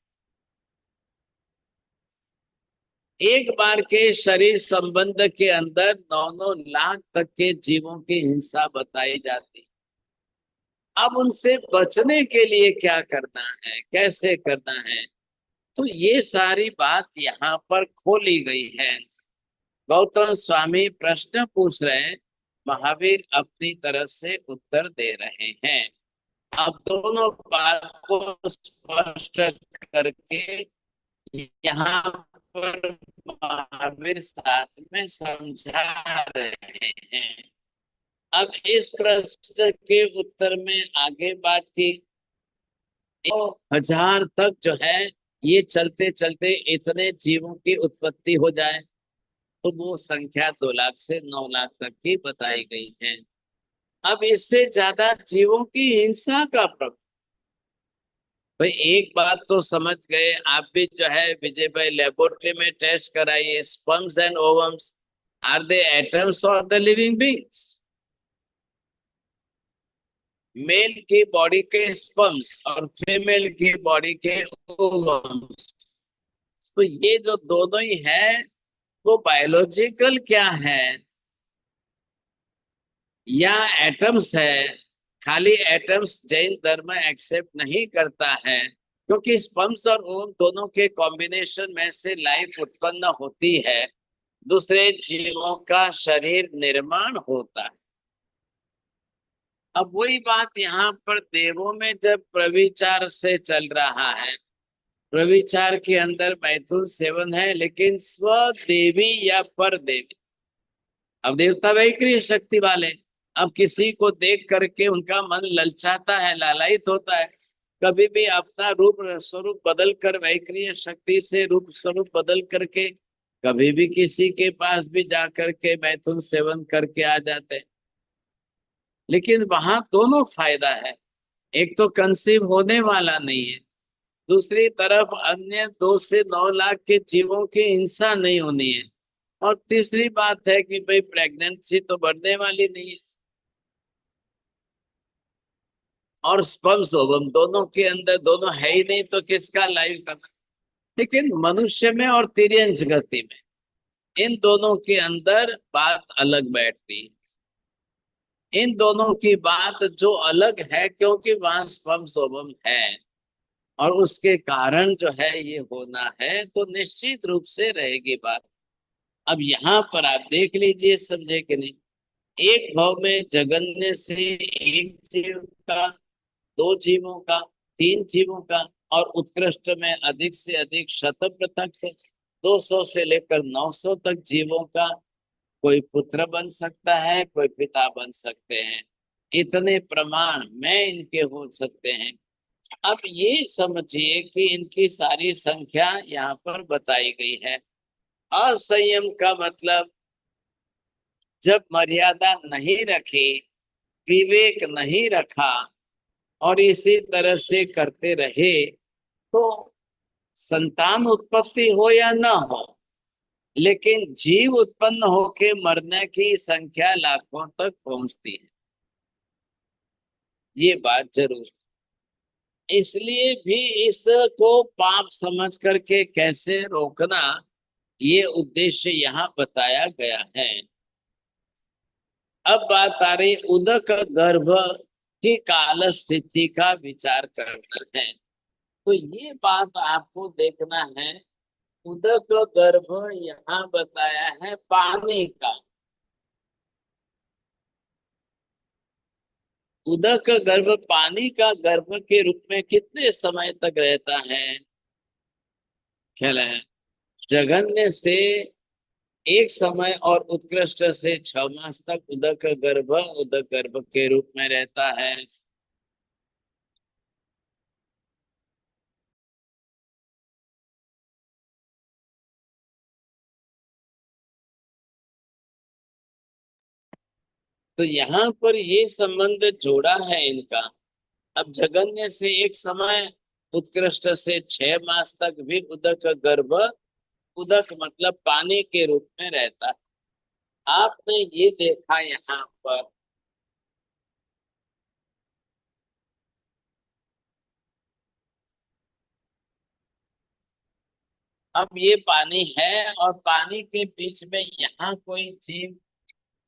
एक बार के शरीर संबंध के अंदर 9 लाख तक के जीवों की हिंसा बताई जाती। अब उनसे बचने के लिए क्या करना है, कैसे करना है, तो ये सारी बात यहाँ पर खोली गई है। गौतम स्वामी प्रश्न पूछ रहे हैं, महावीर अपनी तरफ से उत्तर दे रहे हैं। अब दोनों बात को स्पष्ट करके यहाँ पर महावीर साथ में समझा रहे हैं। अब इस प्रश्न के उत्तर में आगे बात की, 1000 तक जो है ये चलते चलते इतने जीवों की उत्पत्ति हो जाए तो वो संख्या 2 लाख से 9 लाख तक की बताई गई है। अब इससे ज्यादा जीवों की हिंसा का प्रभाव। भाई एक बात तो समझ गए आप भी जो है विजय भाई, लेबोरेटरी में टेस्ट कराइए, sperms and ovums are they atoms और द लिविंग बींग्स। मेल की बॉडी के स्पर्म्स और फीमेल की बॉडी के ओवम्स, तो ये जो दोनों ही है वो बायोलॉजिकल क्या है या एटम्स है। खाली एटम्स जैन धर्म एक्सेप्ट नहीं करता है, क्योंकि स्पर्म्स और ओवम दोनों के कॉम्बिनेशन में से लाइफ उत्पन्न होती है, दूसरे जीवों का शरीर निर्माण होता है। अब वही बात यहाँ पर देवों में जब प्रविचार से चल रहा है, प्रविचार के अंदर मैथुन सेवन है, लेकिन स्वदेवी या पर देवी। अब देवता वैक्रिय शक्ति वाले, अब किसी को देख करके उनका मन ललचाता है, लालायित होता है, कभी भी अपना रूप स्वरूप बदल कर, वैक्रिय शक्ति से रूप स्वरूप बदल करके कभी भी किसी के पास भी जा करके मैथुन सेवन करके आ जाते हैं। लेकिन वहां दोनों फायदा है, एक तो कंसीव होने वाला नहीं है, दूसरी तरफ अन्य 2 से 9 लाख के जीवों की हिंसा नहीं होनी है, और तीसरी बात है कि भाई प्रेगनेंसी तो बढ़ने वाली नहीं है। और स्पर्म्स ओवम दोनों के अंदर दोनों है ही नहीं, तो किसका लाइव करना। लेकिन मनुष्य में और तिर्यंच गति में इन दोनों के अंदर बात अलग बैठती है। इन दोनों की बात जो अलग है, क्योंकि वहां स्पर्म्स ओवम है और उसके कारण जो है ये होना है, तो निश्चित रूप से रहेगी बात। अब यहाँ पर आप देख लीजिए, समझे कि नहीं, एक भाव में जगन्य से एक जीव का, 2 जीवों का, 3 जीवों का, और उत्कृष्ट में अधिक से अधिक शतप्र तक, 200 से लेकर 900 तक जीवों का कोई पुत्र बन सकता है, कोई पिता बन सकते हैं, इतने प्रमाण में इनके हो सकते हैं। अब ये समझिए कि इनकी सारी संख्या यहाँ पर बताई गई है। असंयम का मतलब जब मर्यादा नहीं रखी, विवेक नहीं रखा और इसी तरह से करते रहे, तो संतान उत्पत्ति हो या ना हो, लेकिन जीव उत्पन्न होके मरने की संख्या लाखों तक पहुंचती है, ये बात जरूर। इसलिए भी इसको पाप समझ करके कैसे रोकना, ये उद्देश्य यहाँ बताया गया है। अब बात आ रही उदक गर्भ की काल स्थिति का विचार करना है, तो ये बात आपको देखना है। उदक गर्भ यहाँ बताया है पानी का। उदक गर्भ पानी का गर्भ के रूप में कितने समय तक रहता है, ख्याल है? जघन्य से 1 समय और उत्कृष्ट से 6 मास तक उदक गर्भ के रूप में रहता है। तो यहाँ पर ये संबंध जोड़ा है इनका। अब जगन्य से 1 समय, उत्कृष्ट से 6 मास तक भी उदक गर्भ, उदक मतलब पानी के रूप में रहता है। आपने ये देखा यहाँ पर, अब ये पानी है और पानी के बीच में यहाँ कोई जीव,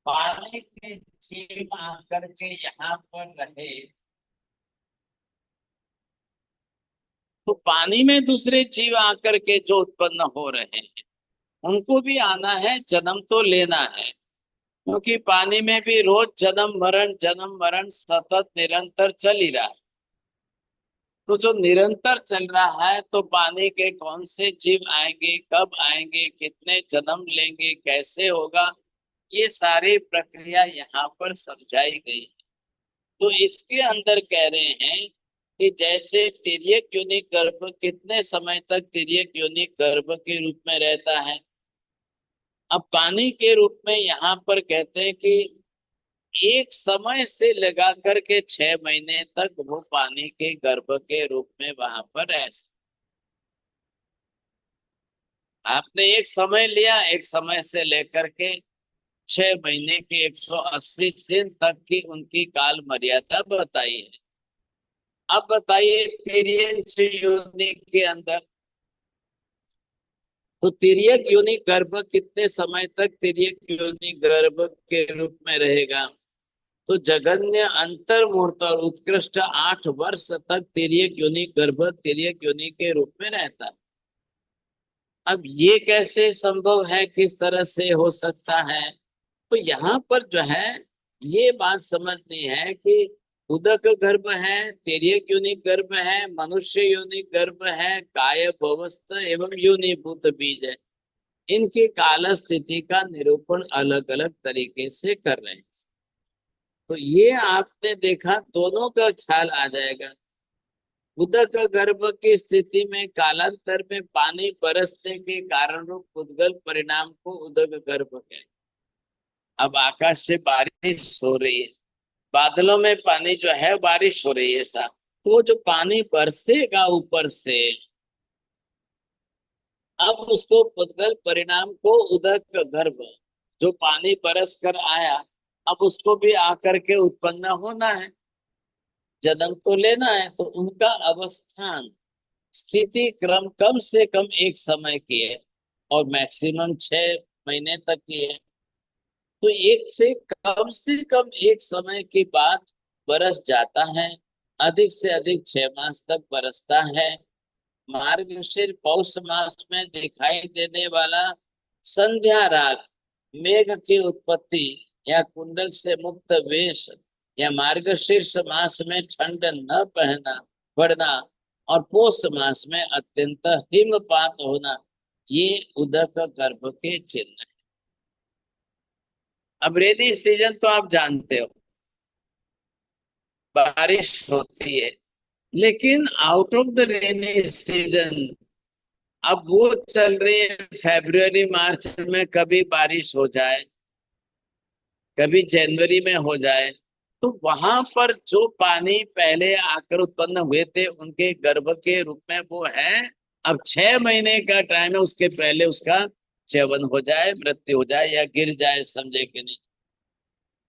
पानी के जीव आकर के यहाँ पर रहे, तो पानी में दूसरे जीव आकर के जो उत्पन्न हो रहे हैं उनको भी आना है, जन्म तो लेना है, क्योंकि पानी में भी रोज जन्म मरण सतत निरंतर चल ही रहा है। तो जो निरंतर चल रहा है, तो पानी के कौन से जीव आएंगे, कब आएंगे, कितने जन्म लेंगे, कैसे होगा, ये सारी प्रक्रिया यहाँ पर समझाई गई है। तो इसके अंदर कह रहे हैं कि जैसे तिर्यक योनि गर्भ कितने समय तक तिर्यक योनि गर्भ के रूप में रहता है, अब पानी के रूप में यहाँ पर कहते हैं कि एक समय से लगा करके 6 महीने तक वो पानी के गर्भ के रूप में वहां पर रह सकते। आपने एक समय लिया, एक समय से लेकर के 6 महीने के 180 दिन तक की उनकी काल मर्यादा बताई है। अब बताइए तिर्यक योनि के अंदर, तो तिर्यक योनि गर्भ कितने समय तक तिर्यक योनि गर्भ के रूप में रहेगा, तो जघन्य अंतर मुहूर्त और उत्कृष्ट 8 वर्ष तक तिर्यक योनि गर्भ तिर्यक योनि के रूप में रहता है। अब ये कैसे संभव है, किस तरह से हो सकता है, तो यहाँ पर जो है ये बात समझनी है कि उदक गर्भ है, तिर्यक योनि गर्भ है, मनुष्य योनि गर्भ है, काय भवस्थ एवं योनिभूत बीज है। इनकी काल स्थिति का निरूपण अलग अलग तरीके से कर रहे हैं। तो ये आपने देखा, दोनों का ख्याल आ जाएगा। उदक गर्भ की स्थिति में कालांतर में पानी बरसने के कारण रूप उद्गल परिणाम को उदक गर्भ कहते हैं। अब आकाश से बारिश हो रही है, बादलों में पानी जो है बारिश हो रही है ऐसा, तो जो पानी बरसेगा ऊपर से, अब उसको उद्गल परिणाम को उदक गर्भ, जो पानी बरस कर आया, अब उसको भी आकर के उत्पन्न होना है, जन्म तो लेना है। तो उनका अवस्थान स्थिति क्रम कम से कम एक समय की है और मैक्सिमम 6 महीने तक की है। तो एक से कम एक समय के बाद बरस जाता है, अधिक से अधिक 6 मास तक बरसता है। मार्गशीर पौष मास में दिखाई देने वाला संध्या राग, मेघ की उत्पत्ति या कुंडल से मुक्त वेश, या मार्गशीर्ष मास में ठंड न पहना पड़ना और पौष मास में अत्यंत हिमपात होना, ये उदक गर्भ के चिन्ह है। अब रेनी सीजन तो आप जानते हो, बारिश होती है, लेकिन out of the rainy season अब वो चल रही है फरवरी मार्च में, कभी बारिश हो जाए, कभी जनवरी में हो जाए, तो वहां पर जो पानी पहले आकर उत्पन्न हुए थे उनके गर्भ के रूप में वो है। अब 6 महीने का टाइम है, उसके पहले उसका च्यवन हो जाए, मृत्यु हो जाए या गिर जाए, समझे कि नहीं।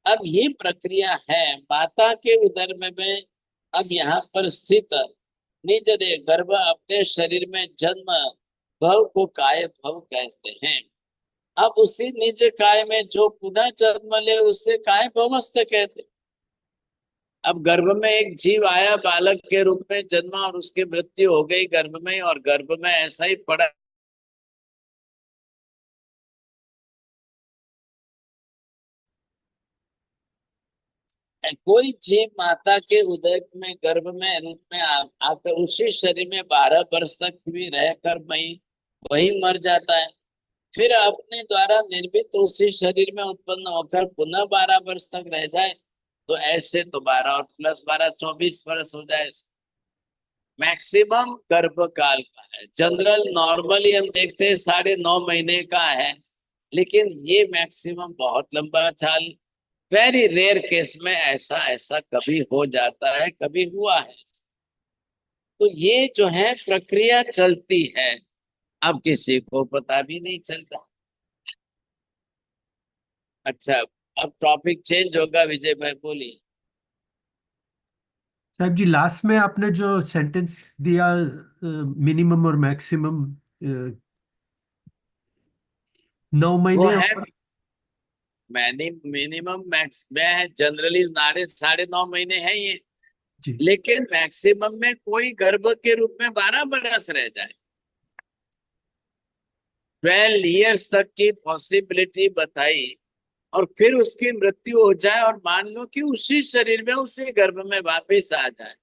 अब ये प्रक्रिया है माता के उदर में अब यहाँ पर स्थित निज दे गर्भ अपने शरीर में जन्म भव को काय भव कहते हैं। अब उसी निज काय में जो पुनः जन्म ले उसे काय भवस्थ कहते। अब गर्भ में एक जीव आया, बालक के रूप में जन्मा और उसकी मृत्यु हो गई गर्भ में, और गर्भ में ऐसा ही पड़ा। कोई जीव माता के उदर में गर्भ में रूप में आकर उसी शरीर में 12 वर्ष तक भी रहकर वही मर जाता है, फिर अपने द्वारा निर्मित उसी शरीर में उत्पन्न होकर पुनः 12 वर्ष तक रह जाए, तो ऐसे तो 12 और प्लस 12 24 वर्ष हो जाए। मैक्सिमम गर्भकाल का है, जनरल नॉर्मली हम देखते हैं 9.5 महीने का है, लेकिन ये मैक्सिमम बहुत लंबा चाल, वेरी रेयर केस में ऐसा ऐसा कभी हो जाता है, कभी हुआ है। तो ये जो है प्रक्रिया चलती है, अब किसी को पता भी नहीं चलता। अच्छा, अब टॉपिक चेंज होगा, विजय भाई बोलिए। साहब जी, लास्ट में आपने जो सेंटेंस दिया मिनिमम और मैक्सिमम 9 महीने वो है और मिनिमम मैक्स में जनरली 9.5 महीने है ये, जी लेकिन मैक्सिमम में कोई गर्भ के रूप में 12 बरस रह जाए, 12 years तक की पॉसिबिलिटी बताई, और फिर उसकी मृत्यु हो जाए और मान लो कि उसी शरीर में उसी गर्भ में वापिस आ जाए,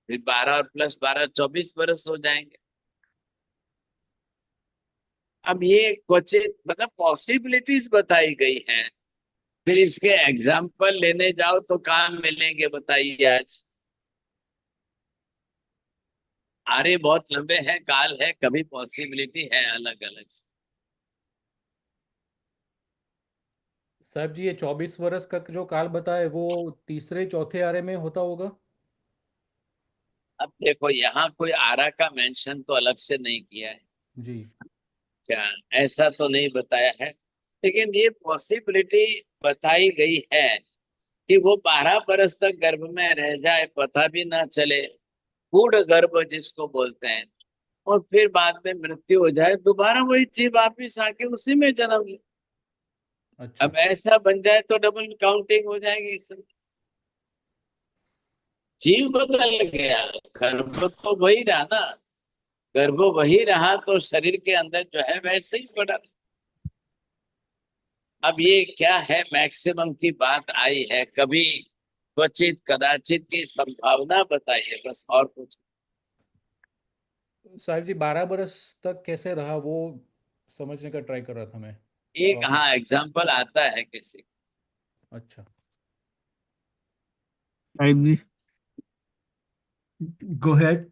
फिर 12 और प्लस 12 24 बरस हो जाएंगे। अब ये क्वचित मतलब पॉसिबिलिटीज बताई गई हैं, फिर इसके एग्जाम्पल लेने जाओ तो कहाँ मिलेंगे बताइए आज। आरे बहुत लंबे हैं, काल है, कभी पॉसिबिलिटी है अलग अलग। साहब जी, ये 24 वर्ष का जो काल बताए वो तीसरे चौथे आरे में होता होगा? अब देखो यहाँ कोई आरा का मेंशन तो अलग से नहीं किया है, जी। क्या ऐसा तो नहीं बताया है, लेकिन ये पॉसिबिलिटी बताई गई है कि वो 12 बरस तक गर्भ में रह जाए, पता भी ना चले, गूढ़ गर्भ जिसको बोलते हैं, और फिर बाद में मृत्यु हो जाए, दोबारा वही जीव वापिस आके उसी में जन्म ले। अच्छा। अब ऐसा बन जाए तो डबल काउंटिंग हो जाएगी इसमें। जीव बदल गया, गर्भ तो वही रहा ना, गर्भ वही रहा तो शरीर के अंदर जो है वैसे ही पड़ा। अब ये क्या है, मैक्सिमम की बात आई है, कभी क्वचित कदाचित की संभावना बताइए, बस और कुछ। साहब जी, 12 वर्ष तक कैसे रहा वो समझने का ट्राई कर रहा था मैं। एक हाँ एग्जाम्पल आता है किसी। अच्छा। साहिब जी, गो हेड।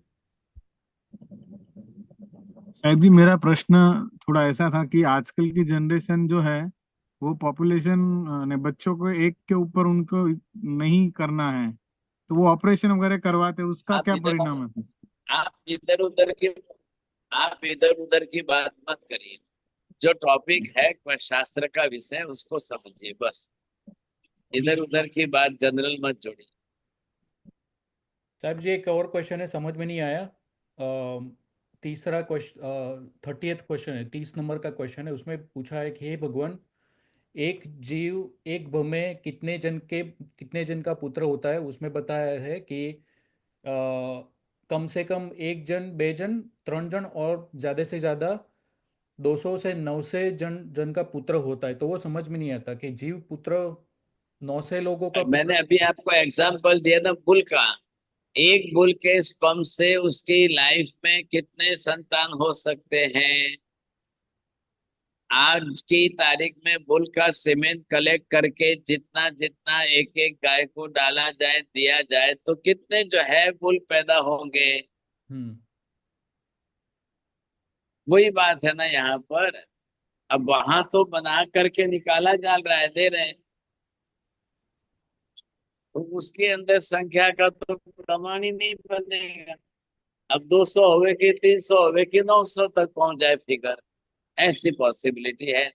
साहिब जी, मेरा प्रश्न थोड़ा ऐसा था कि आजकल की जनरेशन जो है वो पॉपुलेशन ने बच्चों को एक के ऊपर उनको नहीं करना है, तो वो ऑपरेशन वगैरह करवाते हैं, उसका आप क्या इधर परिणाम है? आप इधर उधर की आप इधर उधर की बात मत करिए, जो टॉपिक है शास्त्र का विषय उसको समझिए बस, इधर उधर की बात जनरल मत जोड़िए। साहब जी, एक और क्वेश्चन है, समझ में नहीं आया। तीसरा क्वेश्चन, 30th क्वेश्चन है, 30 नंबर का क्वेश्चन है। उसमें पूछा है कि हे भगवान, एक जीव एक भ में कितने जन का पुत्र होता है? उसमें बताया है कि कम से कम एक जन, बे जन, 3 जन और ज़्यादा से ज़्यादा 200 से 900 जन जन का पुत्र होता है। तो वो समझ में नहीं आता कि जीव पुत्र 900 लोगों का मैंने पुत्र। अभी आपको एग्जाम्पल दिया था बुल का, एक बुल के स्पर्म से उसकी लाइफ में कितने संतान हो सकते हैं। आज की तारीख में बुल का सीमेंट कलेक्ट करके जितना जितना एक एक गाय को डाला जाए दिया जाए तो कितने जो है बुल पैदा होंगे। हम्म। वही बात है ना यहाँ पर। अब वहां तो बना करके निकाला जा रहा है, दे रहे हैं, तो उसके अंदर संख्या का तो प्रमाण ही नहीं बनेगा। अब 200 होवे कि 300 होवे कि 900 तक पहुंच जाए फिगर, ऐसी पॉसिबिलिटी है।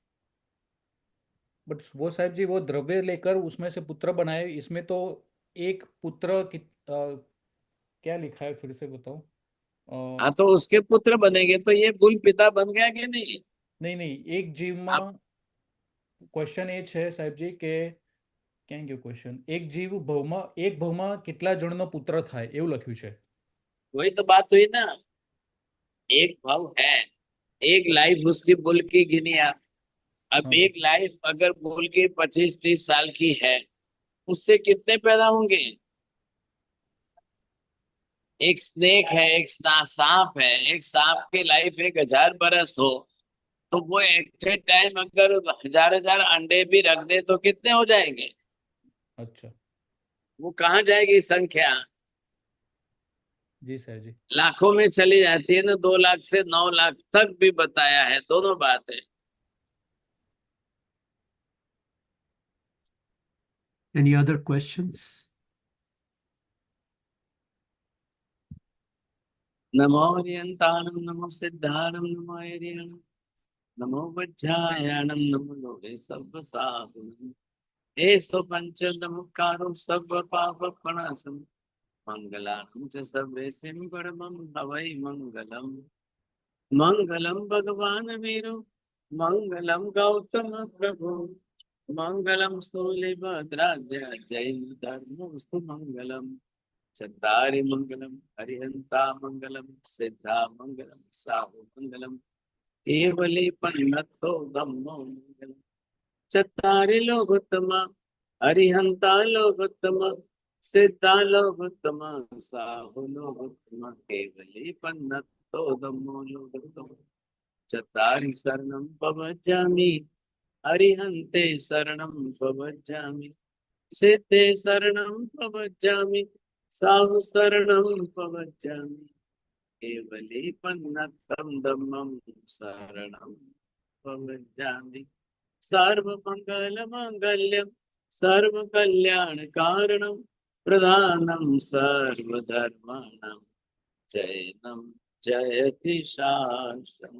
बट वो साहब जी, वो द्रव्य लेकर उसमें से पुत्र बनाए, इसमें तो एक पुत्र क्या लिखा है, फिर से बताओ। हाँ तो उसके पुत्र बनेंगे तो ये बुल पिता बन गया कि नहीं। नहीं नहीं, एक जीव अब में क्वेश्चन એ છે સાહેબ જી કે ક્યાં ગયો ક્વેશ્ચન, એક ભવમાં કેટલા જણનો પુત્ર થાય એવું લખ્યું છે। वही तो बात हुई ना, एक भाव है, एक लाइफ उसकी बुल की गिनी आप। अब हाँ जी। एक लाइफ अगर बुल की 25-30 साल की है, उससे कितने पैदा होंगे। एक स्नेक है, एक सांप है, एक सांप की लाइफ 1000 बरस हो, तो वो एट ए टाइम अगर 1000 अंडे भी रख दे तो कितने हो जाएंगे। अच्छा। वो कहाँ जाएगी संख्या, जी सर जी। लाखों में चली जाती है ना, 2 लाख से 9 लाख तक भी बताया है, दोनों बात है। Any other questions? नमो हरियंताणं नमो सिद्धाणं नमो हरियणं नमो वज्रायणं नमो लोके सर्वसाधुनं एषु पंचदमुखारो सर्व पाप प्रणाशम मंगलानं च सर्वेसिं परमं हवै मंगलम्। मंगलम भगवान वीरो मंगलम गौतम प्रभु मंगलम स्थूलिभद्राध्य जैन धर्मस्तु मंगलम चत्तारि मंगलम हरिहंता मंगलम सिद्धा मंगलम साहु मंगलम केवली पन्नतो धम्मो मंगलम चत्तारि लोकोत्तम हरिहंता लोकोत्तम सिद्धालोकोत्तम साहुलोकोत्तम केवली पन्नतोदमोलोकोत्तम चत्तारि शरणं प्रवज्जामि अरिहन्ते शरणं प्रवज्जामि सिद्धे शरणं प्रवज्जामि साहु शरणं प्रवज्जामि केवली पन्नतं धम्मं शरणं प्रवज्जामि सर्वमङ्गलमाङ्गल्यं सर्वकल्याणकारणं प्रधानं सर्वधर्माणां जयनं जयति शासनम्।